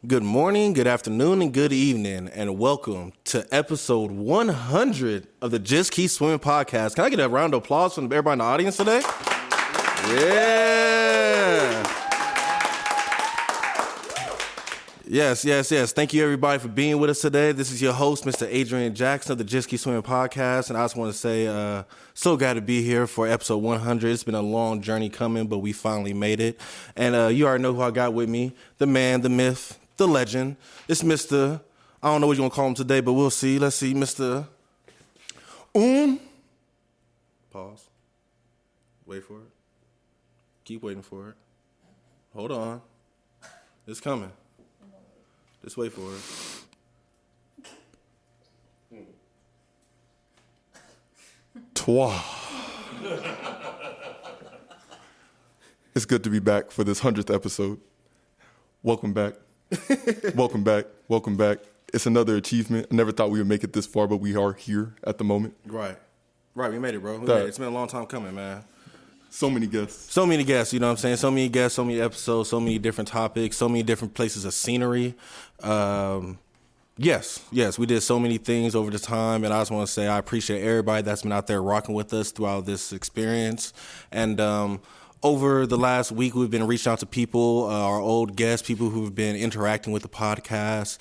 Good morning, good afternoon, and good evening, and welcome to episode 100 of the Just Keep Swimming podcast. Can I get a round of applause from everybody in the audience today? Yeah. Yes. Thank you, everybody, for being with us today. This is your host, Mr. Adrian Jackson of the Just Keep Swimming podcast, and I just want to say, so glad to be here for episode 100. It's been a long journey coming, but we finally made it. And you already know who I got with me, the man, the myth, the legend. It's Mr. I don't know what you want to call him today, but we'll see. Let's see, Mr. Pause. Wait for it. Keep waiting for it. Hold on. It's coming. Just wait for it. Toi. It's good to be back for this 100th episode. Welcome back. Welcome back. It's another achievement. I never thought we would make it this far, but we are here at the moment. Right, we made it, bro. We made it. It's been a long time coming, man. So many guests, you know what I'm saying? So many guests, so many episodes, so many different topics, so many different places of scenery. Yes, we did so many things over the time, and I just want to say I appreciate everybody that's been out there rocking with us throughout this experience. And over the last week, we've been reaching out to people, our old guests, people who've been interacting with the podcast,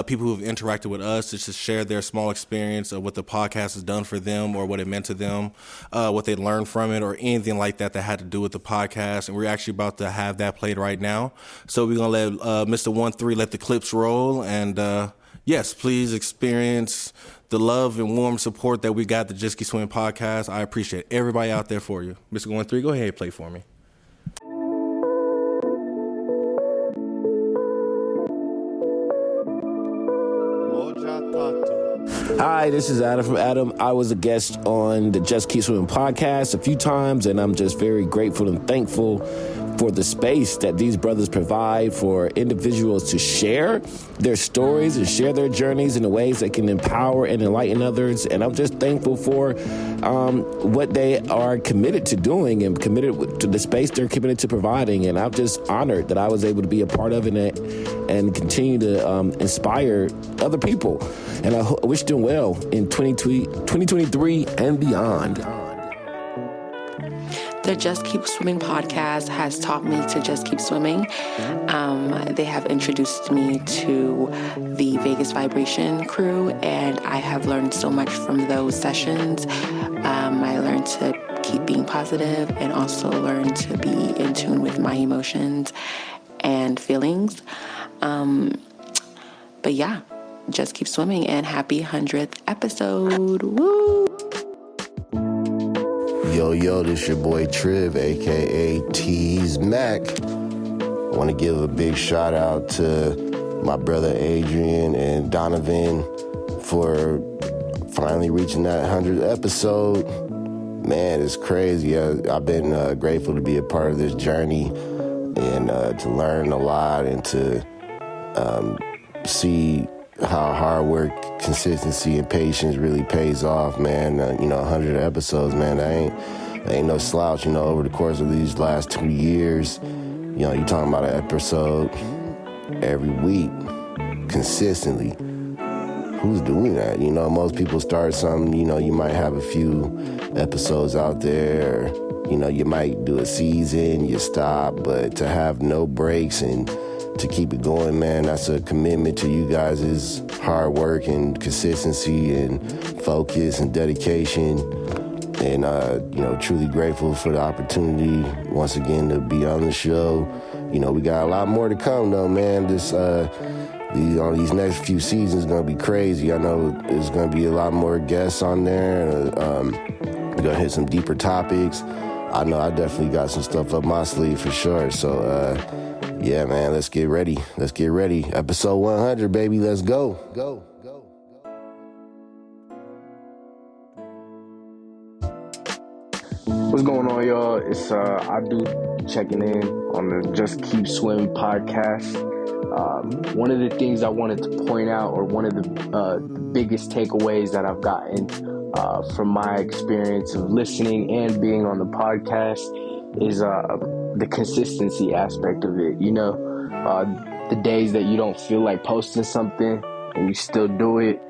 people who've interacted with us just to share their small experience of what the podcast has done for them or what it meant to them, what they learned from it or anything like that that had to do with the podcast. And we're actually about to have that played right now. So we're going to let Mr. 13 let the clips roll. And yes, please experience the love and warm support that we got the Just Keep Swimming podcast. I appreciate everybody out there for you. Mr. 13, go ahead and play for me. Hi, this is Adam from Adam. I was a guest on the Just Keep Swimming podcast a few times, and I'm just very grateful and thankful for the space that these brothers provide for individuals to share their stories and share their journeys in the ways that can empower and enlighten others. And I'm just thankful for what they are committed to doing and committed to the space they're committed to providing. And I'm just honored that I was able to be a part of it and continue to inspire other people. And I wish them well in 2023 and beyond. The Just Keep Swimming podcast has taught me to just keep swimming. They have introduced me to the Vegas Vibration crew, and I have learned so much from those sessions. I learned to keep being positive and also learn to be in tune with my emotions and feelings. But yeah, just keep swimming, and happy 100th episode. Woo! Yo, this your boy Triv, a.k.a. Tease Mac. I want to give a big shout out to my brother Adrian and Donovan for finally reaching that 100th episode. Man, it's crazy. I've been grateful to be a part of this journey and to learn a lot and to see how hard work, consistency, and patience really pays off, man. 100 episodes, man, that ain't no slouch, over the course of these last 2 years. You're talking about an episode every week, consistently. Who's doing that? Most people start something, you might have a few episodes out there, you might do a season, you stop, but to have no breaks and to keep it going, man, that's a commitment to you guys' hard work and consistency and focus and dedication. And, truly grateful for the opportunity once again to be on the show. We got a lot more to come though, man. These next few seasons gonna be crazy. I know there's gonna be a lot more guests on there. We're gonna hit some deeper topics. I know I definitely got some stuff up my sleeve for sure. So, yeah, man, let's get ready. Episode 100, baby. Let's go. What's going on, y'all? It's Adu checking in on the Just Keep Swimming podcast. One of the things I wanted to point out, or one of the biggest takeaways that I've gotten from my experience of listening and being on the podcast is the consistency aspect of it. the days that you don't feel like posting something and you still do it,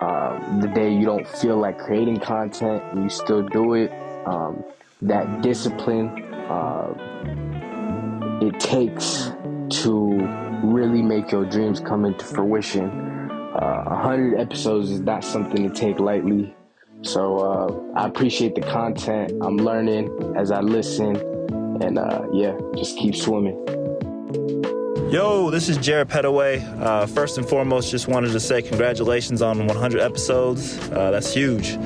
the day you don't feel like creating content and you still do it, that discipline it takes to really make your dreams come into fruition. 100 episodes is not something to take lightly. So I appreciate the content. I'm learning as I listen, and just keep swimming. Yo, this is Jared Petaway. First and foremost, just wanted to say congratulations on 100 episodes. That's huge.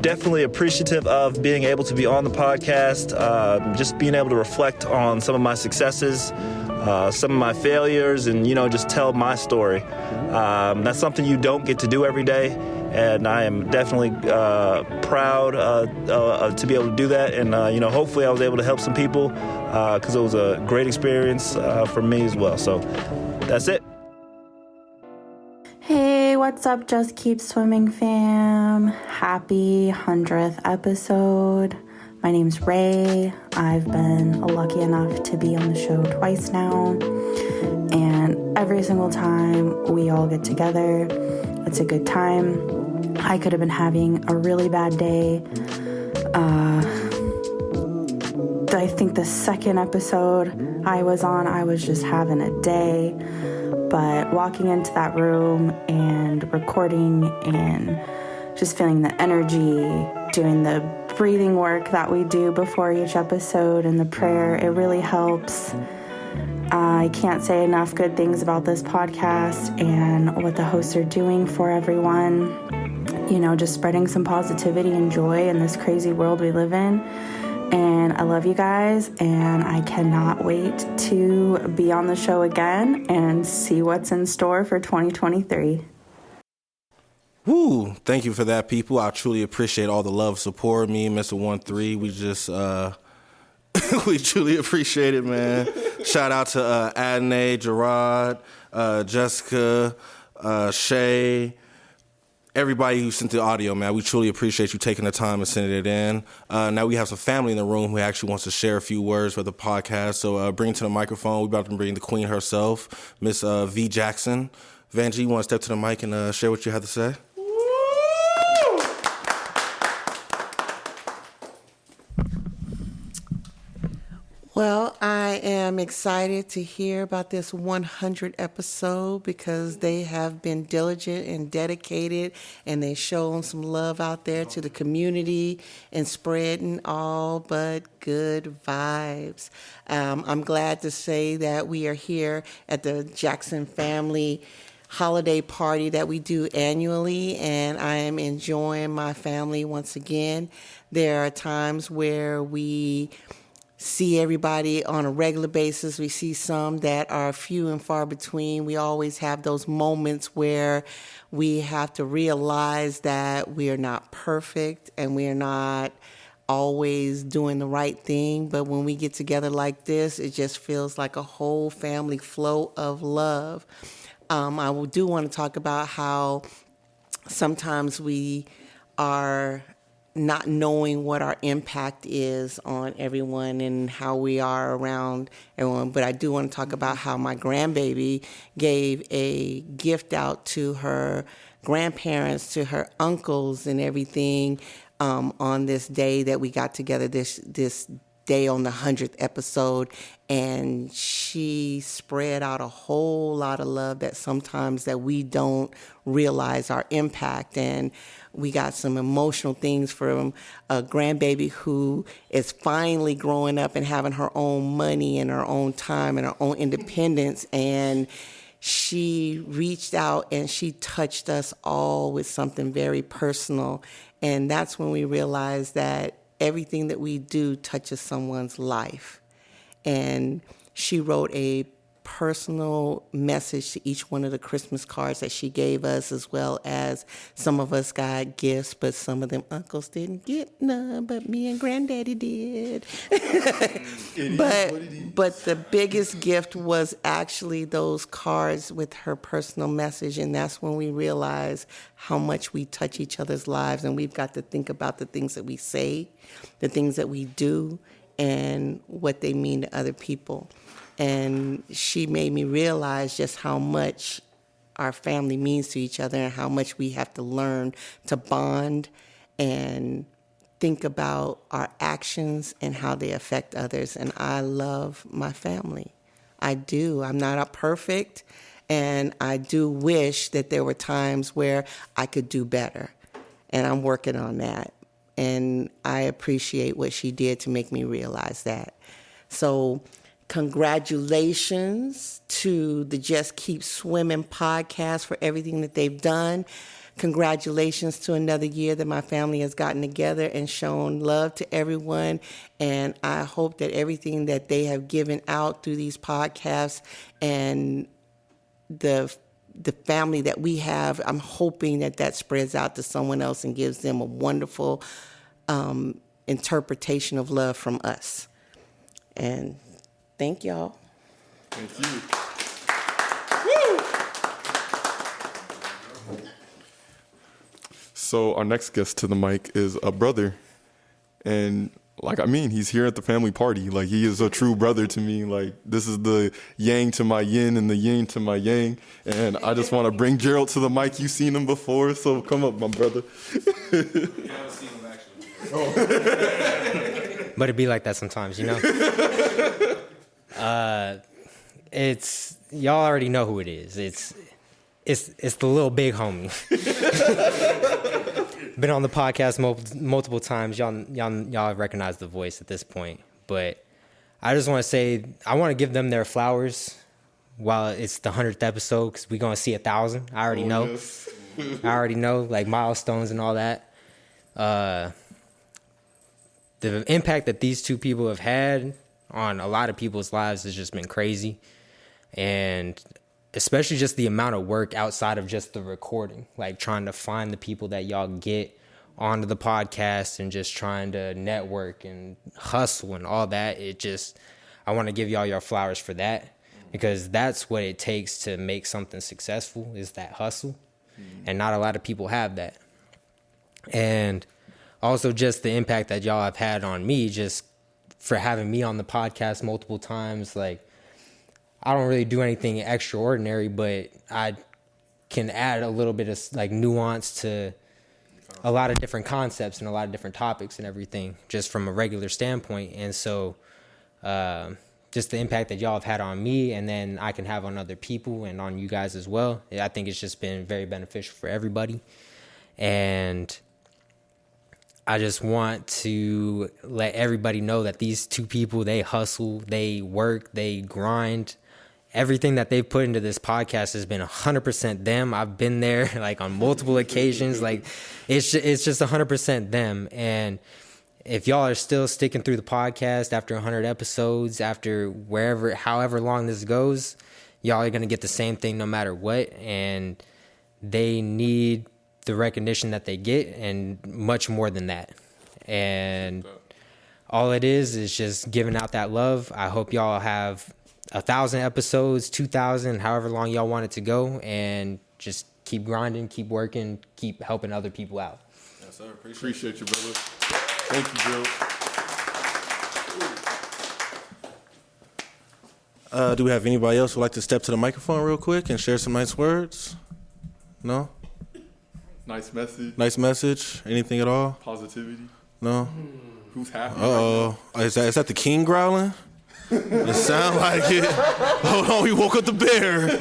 Definitely appreciative of being able to be on the podcast, just being able to reflect on some of my successes, some of my failures, and, just tell my story. That's something you don't get to do every day, and I am definitely proud to be able to do that. And, hopefully I was able to help some people because it was a great experience for me as well. So that's it. Hey, what's up, Just Keep Swimming fam? Happy 100th episode. My name's Ray. I've been lucky enough to be on the show twice now. And every single time we all get together, it's a good time. I could have been having a really bad day. I think the second episode I was on, I was just having a day. But walking into that room and recording and just feeling the energy, doing the breathing work that we do before each episode and the prayer, it really helps. I can't say enough good things about this podcast and what the hosts are doing for everyone. Just spreading some positivity and joy in this crazy world we live in. And I love you guys, and I cannot wait to be on the show again and see what's in store for 2023. Woo! Thank you for that, people. I truly appreciate all the love, support. Me and Mr. 13, we just we truly appreciate it, man. Shout out to Adnay, Gerard, Jessica, Shay, everybody who sent the audio, man. We truly appreciate you taking the time and sending it in. Now we have some family in the room who actually wants to share a few words for the podcast. So bring it to the microphone. We're about to bring the queen herself, Miss V. Jackson. Vanjie, you want to step to the mic and share what you have to say? Well, I am excited to hear about this 100 episode because they have been diligent and dedicated, and they've shown some love out there to the community and spreading all but good vibes. I'm glad to say that we are here at the Jackson family holiday party that we do annually, and I am enjoying my family once again. There are times where we see everybody on a regular basis. We see some that are few and far between. We always have those moments where we have to realize that we are not perfect and we are not always doing the right thing. But when we get together like this, it just feels like a whole family flow of love. I do want to talk about how sometimes we are not knowing what our impact is on everyone and how we are around everyone. But I do want to talk about how my grandbaby gave a gift out to her grandparents, to her uncles and everything on this day that we got together, this day on the 100th episode. And she spread out a whole lot of love that sometimes that we don't realize our impact. And we got some emotional things from a grandbaby who is finally growing up and having her own money and her own time and her own independence. And she reached out and she touched us all with something very personal. And that's when we realized that everything that we do touches someone's life. And she wrote a personal message to each one of the Christmas cards that she gave us, as well as some of us got gifts, but some of them uncles didn't get none, but me and granddaddy did. But the biggest gift was actually those cards with her personal message, and that's when we realized how much we touch each other's lives, and we've got to think about the things that we say, the things that we do, and what they mean to other people. And she made me realize just how much our family means to each other and how much we have to learn to bond and think about our actions and how they affect others. And I love my family. I do. I'm not perfect, and I do wish that there were times where I could do better. And I'm working on that. And I appreciate what she did to make me realize that. So congratulations to the Just Keep Swimming podcast for everything that they've done. Congratulations to another year that my family has gotten together and shown love to everyone. And I hope that everything that they have given out through these podcasts and the family that we have, I'm hoping that that spreads out to someone else and gives them a wonderful interpretation of love from us. And thank y'all. Thank you. So our next guest to the mic is a brother. And he's here at the family party. Like, he is a true brother to me. Like, this is the yang to my yin and the yin to my yang. And I just want to bring Gerald to the mic. You've seen him before, so come up, my brother. You haven't seen him actually. But it be like that sometimes, you know? It's, y'all already know who it is. It's the little big homie. Been on the podcast multiple times. Y'all recognize the voice at this point. But I just want to say, I want to give them their flowers while it's the 100th episode, because we're going to see 1,000. I already know. Yes. I already know, like milestones and all that. The impact that these two people have had on a lot of people's lives has just been crazy. And especially just the amount of work outside of just the recording, like trying to find the people that y'all get onto the podcast and just trying to network and hustle and all that. I want to give y'all your flowers for that, because that's what it takes to make something successful, is that hustle. And not a lot of people have that. And also just the impact that y'all have had on me, just for having me on the podcast multiple times. Like, I don't really do anything extraordinary, but I can add a little bit of like nuance to a lot of different concepts and a lot of different topics and everything, just from a regular standpoint. And so just the impact that y'all have had on me, and then I can have on other people and on you guys as well, I think it's just been very beneficial for everybody. And I just want to let everybody know that these two people, they hustle, they work, they grind. Everything that they've put into this podcast has been 100% them. I've been there like on multiple occasions. Like, it's just 100% them. And if y'all are still sticking through the podcast after 100 episodes, after however long this goes, y'all are going to get the same thing no matter what. And they need the recognition that they get, and much more than that. And all it is just giving out that love. I hope y'all have 1,000 episodes, 2,000, however long y'all want it to go, and just keep grinding, keep working, keep helping other people out. Yes, sir. Appreciate you, brother. Thank you, Gerald. Do we have anybody else who would like to step to the microphone real quick and share some nice words? No? Nice message. Nice message? Anything at all? Positivity. No? Who's happy? Uh-oh. Is that the king growling? It sound like it. Hold on, he woke up the bear.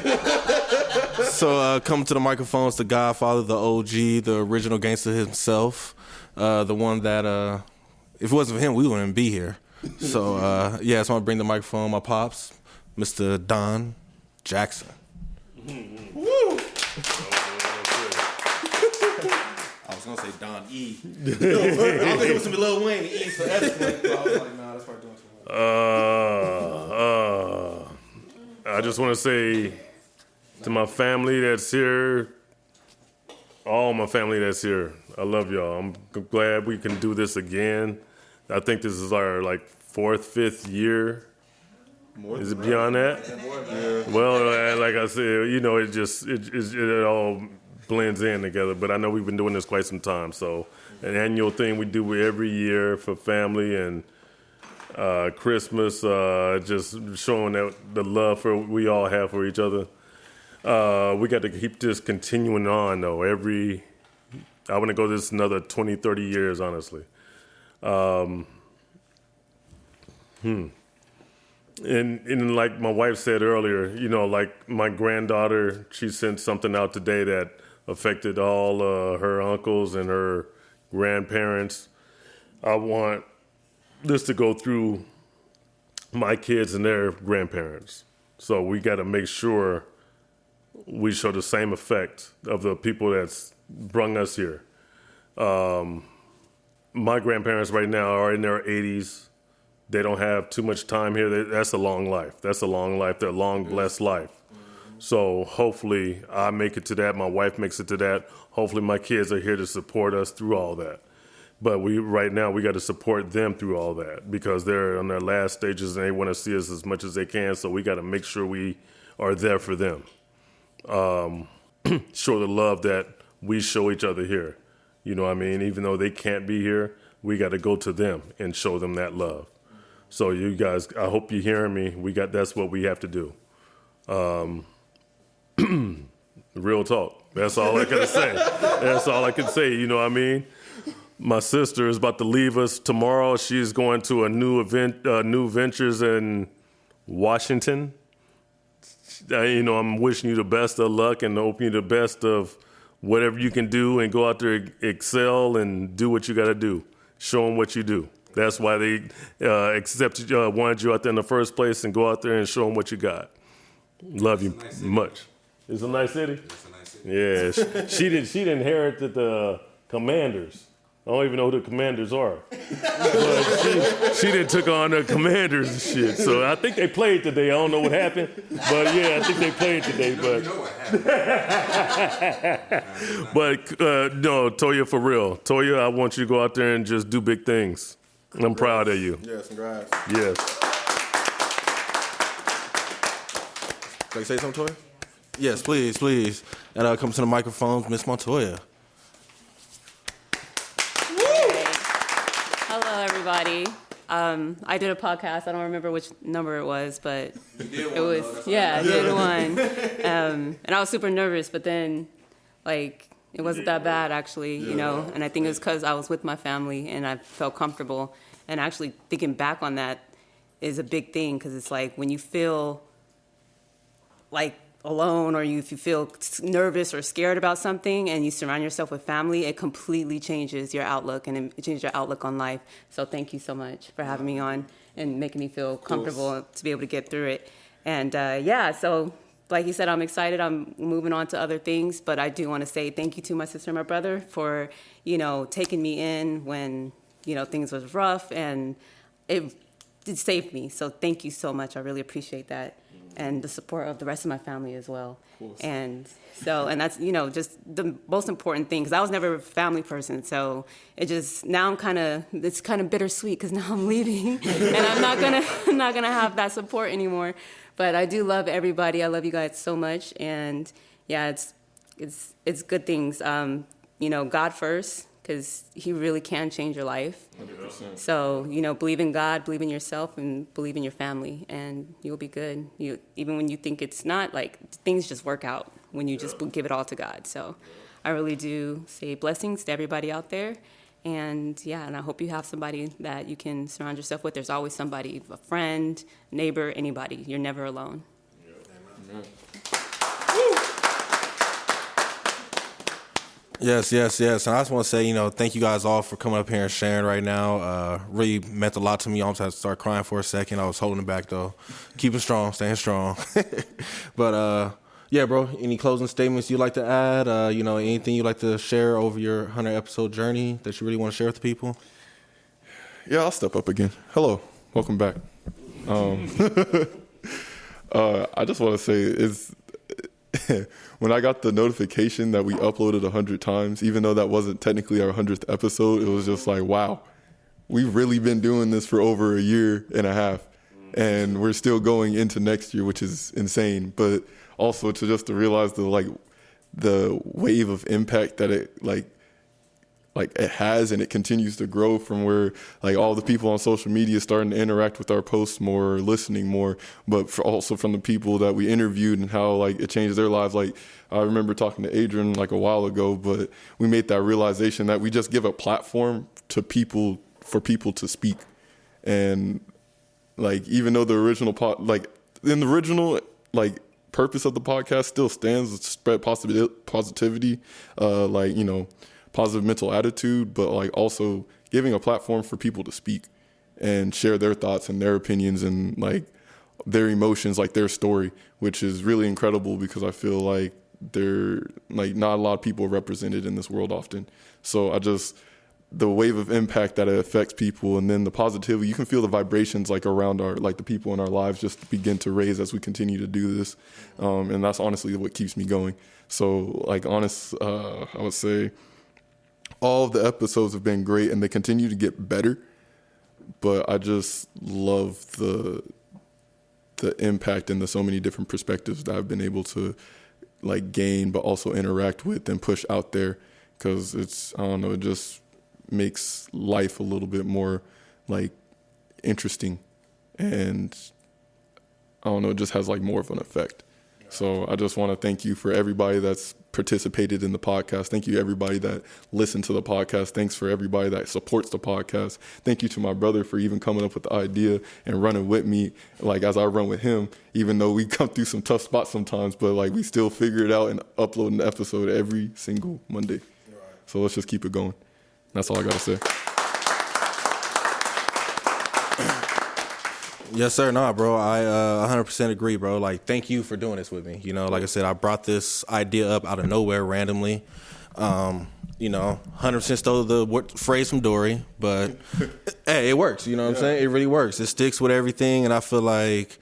So come to the microphones, the Godfather, the OG, the original gangster himself, the one that, if it wasn't for him, we wouldn't be here. So, so I want to bring the microphone, my pops, Mr. Don Jackson. Woo! I was going to say Don E. I was thinking it was some Lil Wayne, E for Escalade. I was like, nah, that's probably doing too much. I just want to say to my family that's here, all my family that's here, I love y'all. I'm glad we can do this again. I think this is our fourth, fifth year. Is it beyond that? Yeah. Well, like I said, it all blends in together. But I know we've been doing this quite some time. So an annual thing we do every year for family, and Christmas, just showing that the love we all have for each other. We got to keep this continuing on, though. I want to go this another 20, 30 years, honestly. And like my wife said earlier, like my granddaughter, she sent something out today that affected all her uncles and her grandparents. I want this to go through my kids and their grandparents. So we got to make sure we show the same effect of the people that's brung us here. My grandparents right now are in their 80s. They don't have too much time here. That's a long life. That's a long life. They're a long, blessed life. So hopefully I make it to that. My wife makes it to that. Hopefully my kids are here to support us through all that. But right now we got to support them through all that because they're on their last stages and they want to see us as much as they can. So we got to make sure we are there for them. Show the love that we show each other here. You know what I mean? Even though they can't be here, we got to go to them and show them that love. So you guys, I hope you're hearing me. That's what we have to do. Real talk. That's all I can say. That's all I can say. You know what I mean? My sister is about to leave us tomorrow. She's going to a new ventures in Washington. I'm wishing you the best of luck and hoping you the best of whatever you can do and go out there, excel and do what you got to do. Show them what you do. That's why they wanted you out there in the first place, and go out there and show them what you got. Love you much. It's a nice city. It's a nice city. Yeah, she inherited the Commanders. I don't even know who the Commanders are. But she done took on the Commanders and shit. So I think they played today. I don't know what happened, but yeah, I think they played today. But no, Toya, for real. Toya, I want you to go out there and just do big things. I'm proud of you. Yes, congrats. Yes. Can I say something, Toya? Yes, please. And come to the microphone, Miss Montoya. Hello, everybody. I did a podcast. I don't remember which number it was, but I did one. And I was super nervous, but then, it wasn't that bad, actually, and I think it was because I was with my family and I felt comfortable. And actually thinking back on that is a big thing because it's like when you feel alone or if you feel nervous or scared about something and you surround yourself with family, it completely changes your outlook and it changes your outlook on life. So thank you so much for having me on and making me feel comfortable to be able to get through it. And so like you said, I'm excited. I'm moving on to other things, but I do want to say thank you to my sister and my brother for, taking me in when, things was rough, and it saved me. So thank you so much. I really appreciate that. And the support of the rest of my family as well. And that's, just the most important thing, because I was never a family person. So now it's kind of bittersweet because now I'm leaving and I'm not gonna have that support anymore. But I do love everybody. I love you guys so much. And yeah, it's good things. God first, because he really can change your life. 100%. So, believe in God, believe in yourself, and believe in your family, and you'll be good. Even when you think it's not, things just work out when you just give it all to God. So I really do say blessings to everybody out there. And I hope you have somebody that you can surround yourself with. There's always somebody, a friend, neighbor, anybody. You're never alone. Amen. Yes. And I just want to say, thank you guys all for coming up here and sharing right now. Really meant a lot to me. I almost had to start crying for a second. I was holding it back, though. Keeping strong, staying strong. But, bro, any closing statements you'd like to add? Anything you'd like to share over your 100-episode journey that you really want to share with the people? Yeah, I'll step up again. Hello. Welcome back. I just want to say when I got the notification that we uploaded 100 times, even though that wasn't technically our 100th episode, it was just like, wow, we've really been doing this for over a year and a half, and we're still going into next year, which is insane. But also to realize the wave of impact that it like it has, and it continues to grow from where like all the people on social media starting to interact with our posts more, listening more, but also from the people that we interviewed and how like it changed their lives. Like I remember talking to Adrian like a while ago, but we made that realization that we just give a platform to people for people to speak. And like even though the original purpose of the podcast still stands to spread positivity, like, you know, positive mental attitude, but like also giving a platform for people to speak and share their thoughts and their opinions and like their emotions, like their story, which is really incredible because I feel like they're like not a lot of people are represented in this world often. So the wave of impact that it affects people, and then the positivity, you can feel the vibrations like around the people in our lives just begin to raise as we continue to do this. And that's honestly what keeps me going. So like I would say all of the episodes have been great and they continue to get better, but I just love the impact and the so many different perspectives that I've been able to like gain, but also interact with and push out there. Cause it just makes life a little bit more like interesting, and it just has like more of an effect. So I just want to thank you for everybody that's participated in the podcast. Thank you everybody that listened to the podcast. Thanks for everybody that supports the podcast. Thank you to my brother for even coming up with the idea and running with me, like as I run with him, even though we come through some tough spots sometimes, but like we still figure it out and upload an episode every single Monday. So let's just keep it going. That's all I got to say. Yes, sir. No, bro. I 100% agree, bro. Like, thank you for doing this with me. You know, like I said, I brought this idea up out of nowhere randomly. 100% stole the phrase from Dory, but hey, it works. You know what I'm saying? It really works. It sticks with everything, and I feel like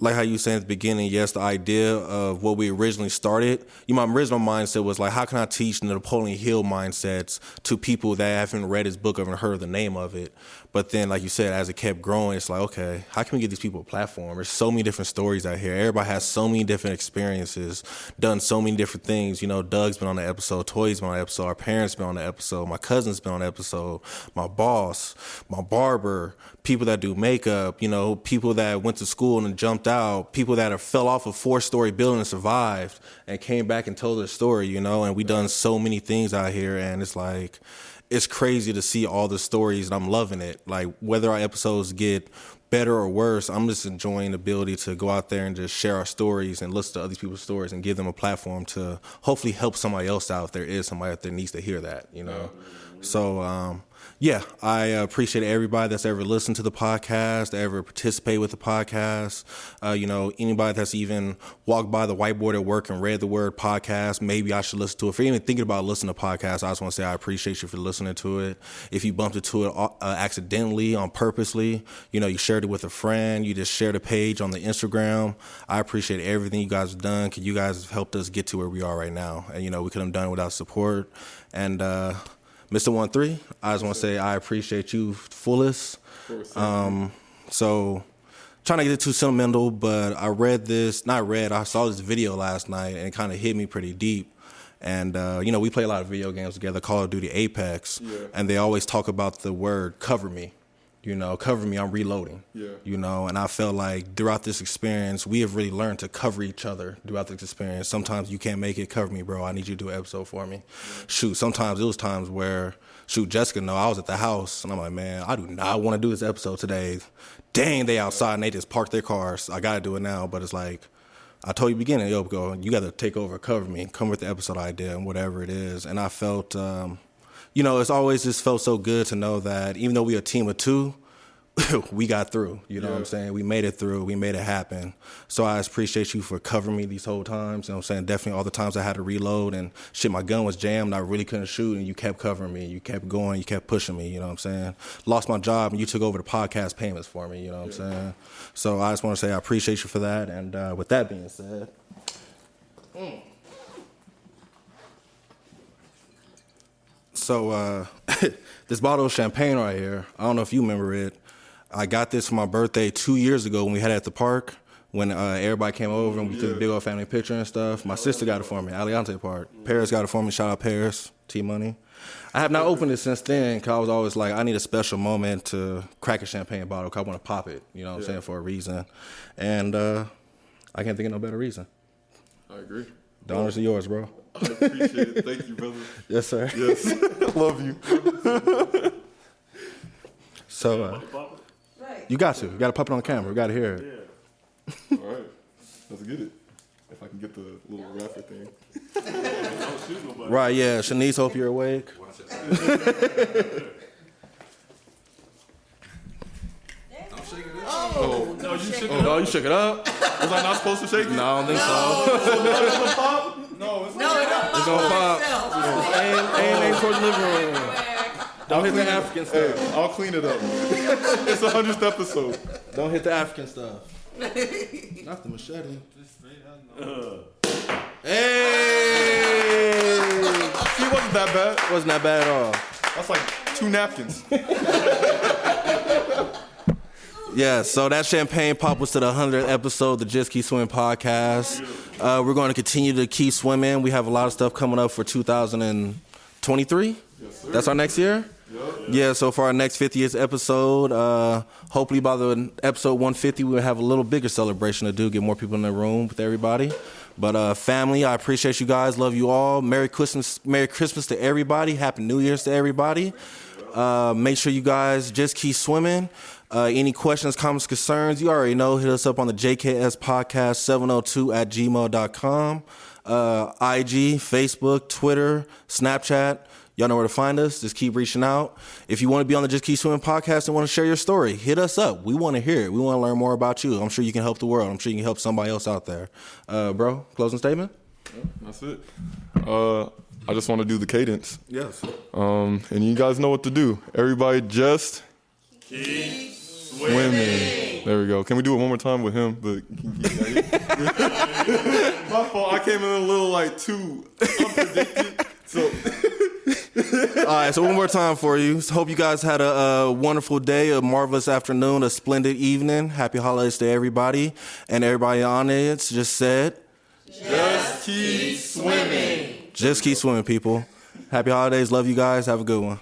how you said at the beginning, yes, the idea of what we originally started, my original mindset was like, how can I teach the Napoleon Hill mindsets to people that haven't read his book or haven't heard the name of it? But then, like you said, as it kept growing, it's like, okay, how can we get these people a platform? There's so many different stories out here. Everybody has so many different experiences, done so many different things. You know, Doug's been on the episode, Toy's been on the episode, our parents been on the episode, my cousin's been on the episode, my boss, my barber, people that do makeup, you know, people that went to school and jumped out, people that have fell off a 4-story building and survived and came back and told their story, you know, and we done so many things out here, and it's like, it's crazy to see all the stories, and I'm loving it. Like, whether our episodes get better or worse, I'm just enjoying the ability to go out there and just share our stories and listen to other people's stories and give them a platform to hopefully help somebody else out if there is somebody out there needs to hear that, you know? So, I appreciate everybody that's ever listened to the podcast, ever participated with the podcast. Anybody that's even walked by the whiteboard at work and read the word podcast, maybe I should listen to it. If you're even thinking about listening to podcasts, I just want to say I appreciate you for listening to it. If you bumped into it accidentally, on purposely, you shared it with a friend, you just shared a page on the Instagram, I appreciate everything you guys have done, because you guys have helped us get to where we are right now. And, we couldn't have done it without support. And, Mr. 13, I just want to say I appreciate you fullest. So, trying to get too sentimental, but I saw this video last night and it kind of hit me pretty deep. And, we play a lot of video games together, Call of Duty, Apex, and they always talk about the word cover me. Cover me, I'm reloading. And I felt like throughout this experience, we have really learned to cover each other throughout this experience. Sometimes you can't make it, cover me, bro. I need you to do an episode for me. Sometimes it was times where, Jessica, no, I was at the house, and I'm like, man, I do not want to do this episode today. Dang, they outside, and they just parked their cars. I got to do it now, but it's like, I told you at the beginning, you got to take over, cover me, come with the episode idea and whatever it is. And I felt... it's always just felt so good to know that even though we're a team of two, we got through, what I'm saying? We made it through, we made it happen. So I appreciate you for covering me these whole times, what I'm saying? Definitely all the times I had to reload and shit, my gun was jammed, I really couldn't shoot, and you kept covering me, you kept going, you kept pushing me, what I'm saying? Lost my job and you took over the podcast payments for me, what I'm saying? So I just want to say I appreciate you for that, and with that being said... So, this bottle of champagne right here, I don't know if you remember it. I got this for my birthday 2 years ago when we had it at the park, when everybody came over and we took a big old family picture and stuff. My sister got it for me, Aliante Park. Paris got it for me, shout out Paris, T-Money. I have not opened it since then because I was always like, I need a special moment to crack a champagne bottle because I want to pop it, you know what I'm saying, for a reason. And I can't think of no better reason. I agree. The honors are yours, bro. I appreciate it. Thank you, brother. Yes, sir. Yes. Love you. So, you got to. You got to pop it on camera. We got to hear it. Yeah. All right. Let's get it. If I can get the little rapper thing. Right, yeah. Shanice, hope you're awake. Oh, no, you shook it up. No, you shook it up. Was I not supposed to shake it? No, I don't think so. It's gonna pop? No, it's not. It's gonna pop. Aim towards the living room. Don't hit the African stuff. Hey, I'll clean it up. It's the 100th episode. Don't hit the African stuff. Not the machete. Hey! See, it wasn't that bad. It wasn't that bad at all. That's like 2 napkins. Yeah, so that champagne pop was to the 100th episode of the Just Keep Swimming podcast. We're going to continue to keep swimming. We have a lot of stuff coming up for 2023. Yes, That's our next year? Yeah, so for our next 50th episode, hopefully by the episode 150, we'll have a little bigger celebration to do, get more people in the room with everybody. But family, I appreciate you guys. Love you all. Merry Christmas to everybody. Happy New Year's to everybody. Make sure you guys just keep swimming. Any questions, comments, concerns, you already know. Hit us up on the JKS Podcast 702@gmail.com. IG, Facebook, Twitter, Snapchat. Y'all know where to find us. Just keep reaching out. If you want to be on the Just Keep Swimming podcast and want to share your story, hit us up. We want to hear it. We want to learn more about you. I'm sure you can help the world. I'm sure you can help somebody else out there. Bro, closing statement? Yeah, that's it. I just want to do the cadence. Yes. And you guys know what to do. Everybody just keep swimming. There we go. Can we do it one more time with him? But my fault. I came in a little too unpredicted. So. All right, so one more time for you. Hope you guys had a wonderful day, a marvelous afternoon, a splendid evening. Happy holidays to everybody. And everybody on it just said, just keep swimming. Just keep swimming, people. Happy holidays. Love you guys. Have a good one.